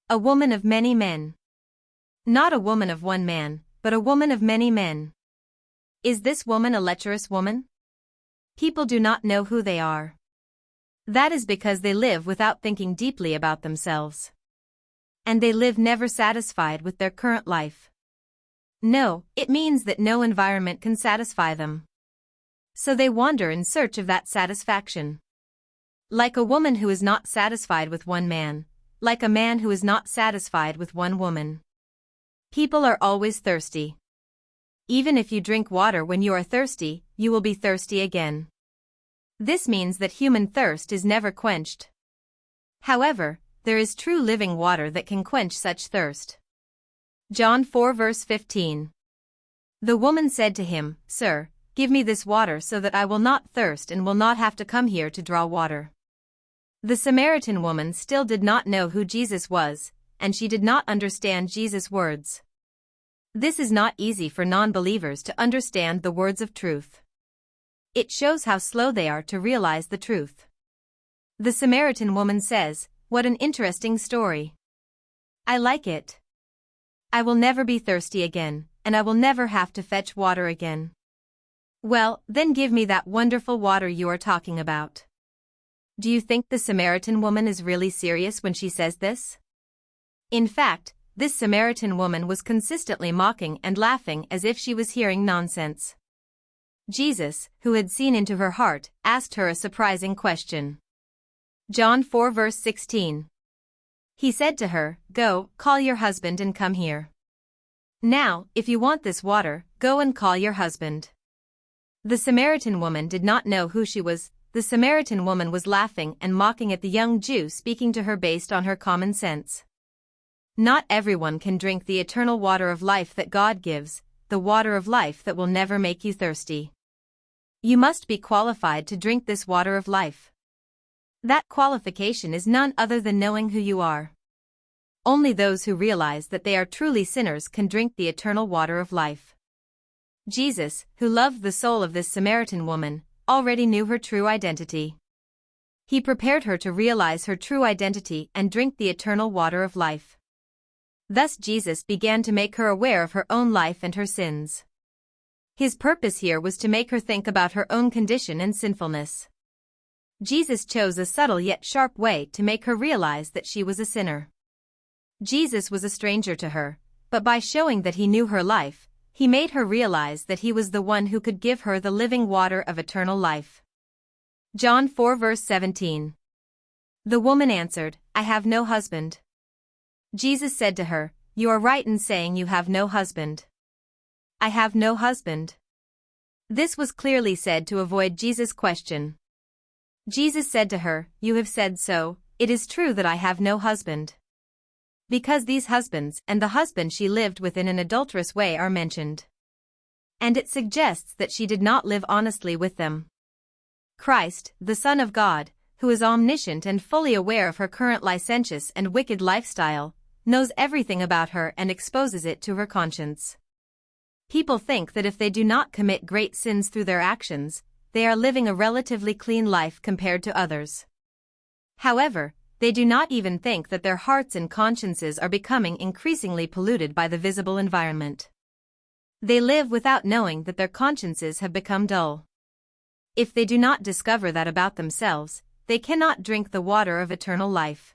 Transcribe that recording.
A woman of many men. Not a woman of one man, but a woman of many men. Is this woman a lecherous woman? People do not know who they are. That is because they live without thinking deeply about themselves. And they live never satisfied with their current life. No, it means that no environment can satisfy them. So they wander in search of that satisfaction. Like a woman who is not satisfied with one man, like a man who is not satisfied with one woman. People are always thirsty. Even if you drink water when you are thirsty, you will be thirsty again. This means that human thirst is never quenched. However, there is true living water that can quench such thirst. John 4 verse 15. The woman said to him, "Sir, give me this water so that I will not thirst and will not have to come here to draw water." The Samaritan woman still did not know who Jesus was, and she did not understand Jesus' words. This is not easy for non-believers to understand the words of truth. It shows how slow they are to realize the truth. The Samaritan woman says, "What an interesting story. I like it. I will never be thirsty again, and I will never have to fetch water again." Well, then give me that wonderful water you are talking about. Do you think the Samaritan woman is really serious when she says this? In fact, this Samaritan woman was consistently mocking and laughing as if she was hearing nonsense. Jesus, who had seen into her heart, asked her a surprising question. John 4 verse 16. He said to her, "Go, call your husband and come here. Now, if you want this water, go and call your husband." The Samaritan woman did not know who she was. The Samaritan woman was laughing and mocking at the young Jew speaking to her based on her common sense. Not everyone can drink the eternal water of life that God gives, the water of life that will never make you thirsty. You must be qualified to drink this water of life. That qualification is none other than knowing who you are. Only those who realize that they are truly sinners can drink the eternal water of life. Jesus, who loved the soul of this Samaritan woman, already knew her true identity. He prepared her to realize her true identity and drink the eternal water of life. Thus Jesus began to make her aware of her own life and her sins. His purpose here was to make her think about her own condition and sinfulness. Jesus chose a subtle yet sharp way to make her realize that she was a sinner. Jesus was a stranger to her, but by showing that he knew her life, he made her realize that he was the one who could give her the living water of eternal life. John 4 verse 17. The woman answered, "I have no husband." Jesus said to her, "You are right in saying you have no husband." "I have no husband." This was clearly said to avoid Jesus' question. Jesus said to her, "You have said so, it is true that I have no husband." Because these husbands and the husband she lived with in an adulterous way are mentioned. And it suggests that she did not live honestly with them. Christ, the Son of God, who is omniscient and fully aware of her current licentious and wicked lifestyle, knows everything about her and exposes it to her conscience. People think that if they do not commit great sins through their actions, they are living a relatively clean life compared to others. However, they do not even think that their hearts and consciences are becoming increasingly polluted by the visible environment. They live without knowing that their consciences have become dull. If they do not discover that about themselves, they cannot drink the water of eternal life.